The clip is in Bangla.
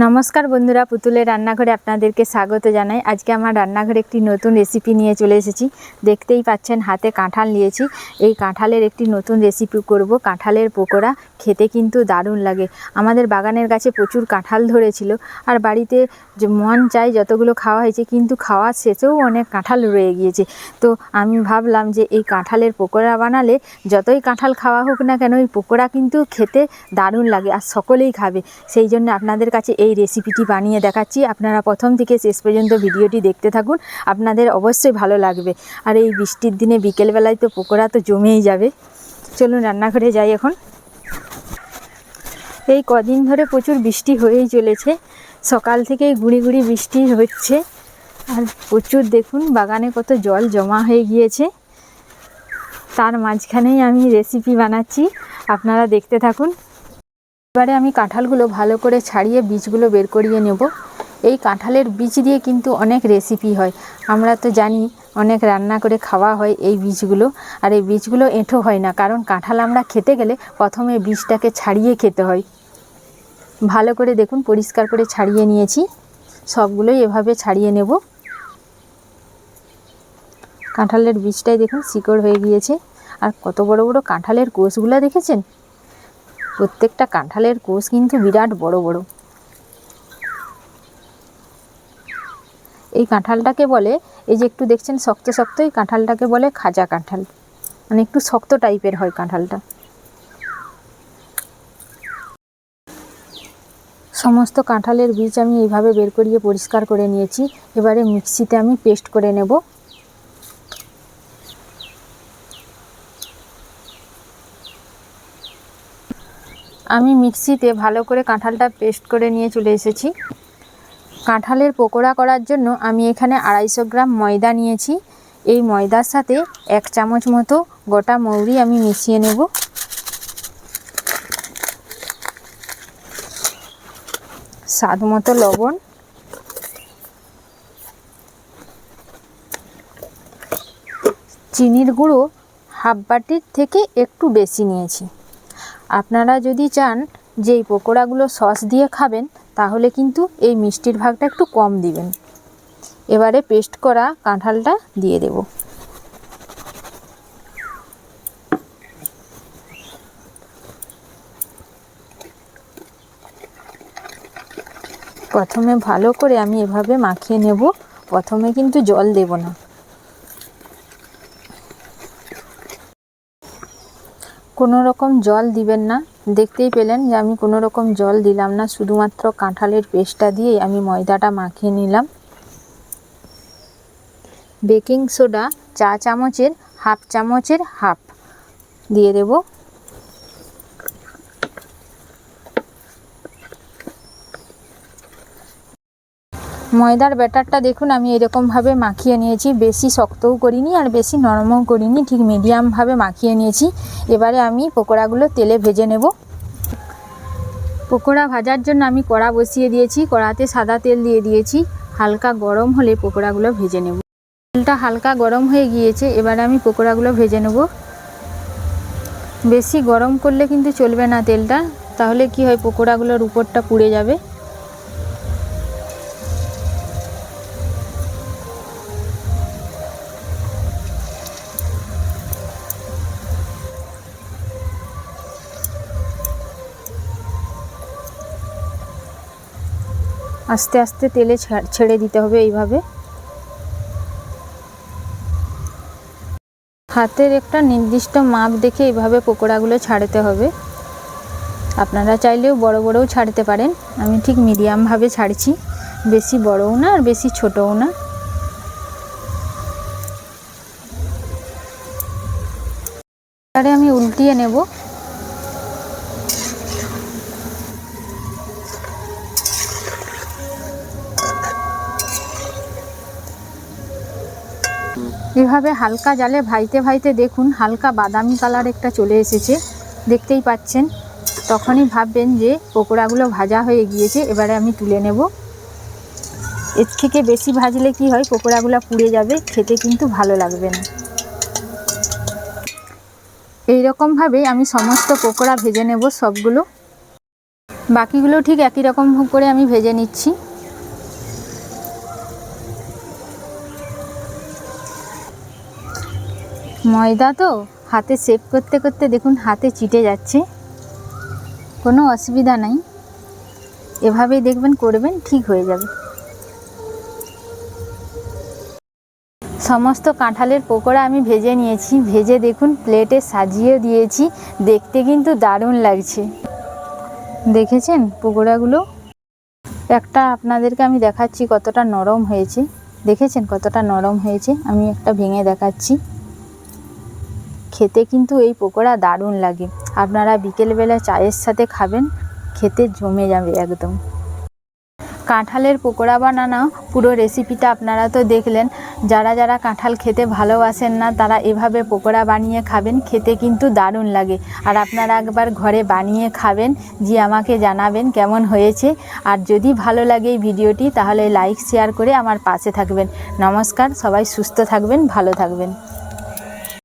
নমস্কার বন্ধুরা, পুতুলের রান্নাঘরে আপনাদেরকে স্বাগত জানাই। আজকে আমার রান্নাঘরে একটি নতুন রেসিপি নিয়ে চলে এসেছি। দেখতেই পাচ্ছেন হাতে কাঁঠাল নিয়েছি। এই কাঁঠালের একটি নতুন রেসিপি করব, কাঁঠালের পকোড়া। খেতে কিন্তু দারুণ লাগে। আমাদের বাগানের গাছে প্রচুর কাঁঠাল ধরেছিল, আর বাড়িতে যে মন চাই যতগুলো খাওয়া হয়েছে, কিন্তু খাওয়া শেষেও অনেক কাঁঠাল রয়ে গিয়েছে। তো আমি ভাবলাম যে এই কাঁঠালের পকোড়া বানালে যতই কাঁঠাল খাওয়া হোক না কেন, এই পকোড়া কিন্তু খেতে দারুণ লাগে আর সকলেই খাবে। সেই জন্য আপনাদের কাছে এই রেসিপিটি বানিয়ে দেখাচ্ছি। আপনারা প্রথম থেকে শেষ পর্যন্ত ভিডিওটি দেখতে থাকুন, আপনাদের অবশ্যই ভালো লাগবে। আর এই বৃষ্টির দিনে বিকেলবেলায় তো পকোড়া তো জমেই যাবে। চলুন রান্নাঘরে যাই এখন। এই কদিন ধরে প্রচুর বৃষ্টি হয়েই চলেছে, সকাল থেকেই গুঁড়ি গুঁড়ি বৃষ্টি হচ্ছে। আর প্রচুর দেখুন বাগানে কত জল জমা হয়ে গিয়েছে। তার মাঝখানেই আমি রেসিপি বানাচ্ছি, আপনারা দেখতে থাকুন। এবারে আমি কাঁঠালগুলো ভালো করে ছাড়িয়ে বীজগুলো বের করিয়ে নেব। এই কাঁঠালের বীজ দিয়ে কিন্তু অনেক রেসিপি হয়, আমরা তো জানি, অনেক রান্না করে খাওয়া হয় এই বীজগুলো। আর এই বীজগুলো এঁঠো হয় না, কারণ কাঁঠাল আমরা খেতে গেলে প্রথমে বীজটাকে ছাড়িয়ে খেতে হয়। ভালো করে দেখুন পরিষ্কার করে ছাড়িয়ে নিয়েছি, সবগুলোই এভাবে ছাড়িয়ে নেব। কাঁঠালের বীজটাই দেখুন শিকড় হয়ে গিয়েছে। আর কত বড় বড় কাঁঠালের কোষগুলো দেখেছেন? প্রত্যেকটা কাঁঠালের কোষ কিন্তু বিরাট বড় বড়। এই কাঁঠালটাকে বলে, এই যে একটু দেখছেন শক্ত শক্ত, এই কাঁঠালটাকে বলে খাজা কাঁঠাল, মানে একটু শক্ত টাইপের হয় কাঁঠালটা। সমস্ত কাঁঠালের বীজ আমি এইভাবে বের করিয়ে পরিষ্কার করে নিয়েছি। এবারে মিক্সিতে আমি পেস্ট করে নেব। আমি মিক্সিতে ভালো করে কাঁঠালটা পেস্ট করে নিয়ে চলে এসেছি। কাঁঠালের পকোড়া করার জন্য আমি এখানে 250 গ্রাম ময়দা নিয়েছি। এই ময়দার সাথে 1 চামচ মতো গোটা মৌরি আমি মিশিয়ে নেব। স্বাদ মতো লবণ, চিনির গুঁড়ো হাফ বাটির থেকে একটু বেশি নিয়েছি। আপনারা যদি চান যে এই পকোড়াগুলো সস দিয়ে খাবেন, তাহলে কিন্তু এই মিষ্টির ভাগটা একটু কম দিবেন। এবারে পেস্ট করা কাঁঠালটা দিয়ে দেব। প্রথমে ভালো করে আমি এভাবে মাখিয়ে নেব, প্রথমে কিন্তু জল দেব না। কোনো রকম জল দিবেন না। দেখতেই পেলেন যে আমি কোনো রকম জল দিলাম না, শুধুমাত্র কাঁঠালের পেস্টটা দিয়ে আমি ময়দাটা মাখিয়ে নিলাম। বেকিং সোডা 4 চামচের হাফ চামচের হাফ দিয়ে দেব। ময়দার ব্যাটারটা দেখুন আমি এরকমভাবে মাখিয়ে নিয়েছি, বেশি শক্তও করিনি আর বেশি নরমও করিনি, ঠিক মিডিয়ামভাবে মাখিয়ে নিয়েছি। এবারে আমি পকোড়াগুলো তেলে ভেজে নেব। পকোড়া ভাজার জন্য আমি কড়া বসিয়ে দিয়েছি, কড়াতে সাদা তেল দিয়ে দিয়েছি। হালকা গরম হলে পকোড়াগুলো ভেজে নেব। তেলটা হালকা গরম হয়ে গিয়েছে, এবারে আমি পকোড়াগুলো ভেজে নেব। বেশি গরম করলে কিন্তু চলবে না তেলটা, তাহলে কি হয় পকোড়াগুলোর উপরটা পুড়ে যাবে। আস্তে আস্তে তেলে ছেড়ে দিতে হবে এইভাবে। হাতের একটা নির্দিষ্ট মাপ দেখে এইভাবে পকোড়াগুলো ছাড়তে হবে। আপনারা চাইলেও বড় বড়ও ছাড়তে পারেন, আমি ঠিক মিডিয়ামভাবে ছাড়ছি, বেশি বড়ও না আর বেশি ছোটও না। এবারে আমি উল্টিয়ে নেব। এভাবে হালকা জালে ভাজতে ভাজতে দেখুন হালকা বাদামি কালার একটা চলে এসেছে, দেখতেই পাচ্ছেন। তখনই ভাববেন যে পকোড়াগুলো ভাজা হয়ে গিয়েছে। এবারে আমি তুলে নেব। এর থেকে বেশি ভাজলে কি হয়, পকোড়াগুলো পুড়ে যাবে, খেতে কিন্তু ভালো লাগবে না। এই রকমভাবে আমি সমস্ত পকোড়া ভেজে নেব সবগুলো। বাকিগুলো ঠিক একই রকম করে আমি ভেজে নিচ্ছি। ময়দা তো হাতে শেপ করতে করতে দেখুন হাতে চিটে যাচ্ছে, কোনো অসুবিধা নাই, এভাবেই দেখবেন করবেন ঠিক হয়ে যাবে। সমস্ত কাঁঠালের পকোড়া আমি ভেজে নিয়েছি, ভেজে দেখুন প্লেটে সাজিয়ে দিয়েছি, দেখতে কিন্তু দারুণ লাগছে। দেখেছেন পকোড়াগুলো? একটা আপনাদেরকে আমি দেখাচ্ছি কতটা নরম হয়েছে, দেখেছেন কতটা নরম হয়েছে, আমি একটা ভেঙে দেখাচ্ছি। খেতে কিন্তু এই পকোড়া দারুণ লাগে, আপনারা বিকেলবেলা চায়ের সাথে খাবেন, খেতে জমে যাবে একদম। কাঁঠালের পকোড়া বানানো পুরো রেসিপিটা আপনারা তো দেখলেন। যারা যারা কাঁঠাল খেতে ভালোবাসেন না তারা এভাবে পকোড়া বানিয়ে খাবেন, খেতে কিন্তু দারুণ লাগে। আর আপনারা একবার ঘরে বানিয়ে খাবেন, যে আমাকে জানাবেন কেমন হয়েছে। আর যদি ভালো লাগে এই ভিডিওটি তাহলে লাইক শেয়ার করে আমার পাশে থাকবেন। নমস্কার, সবাই সুস্থ থাকবেন, ভালো থাকবেন।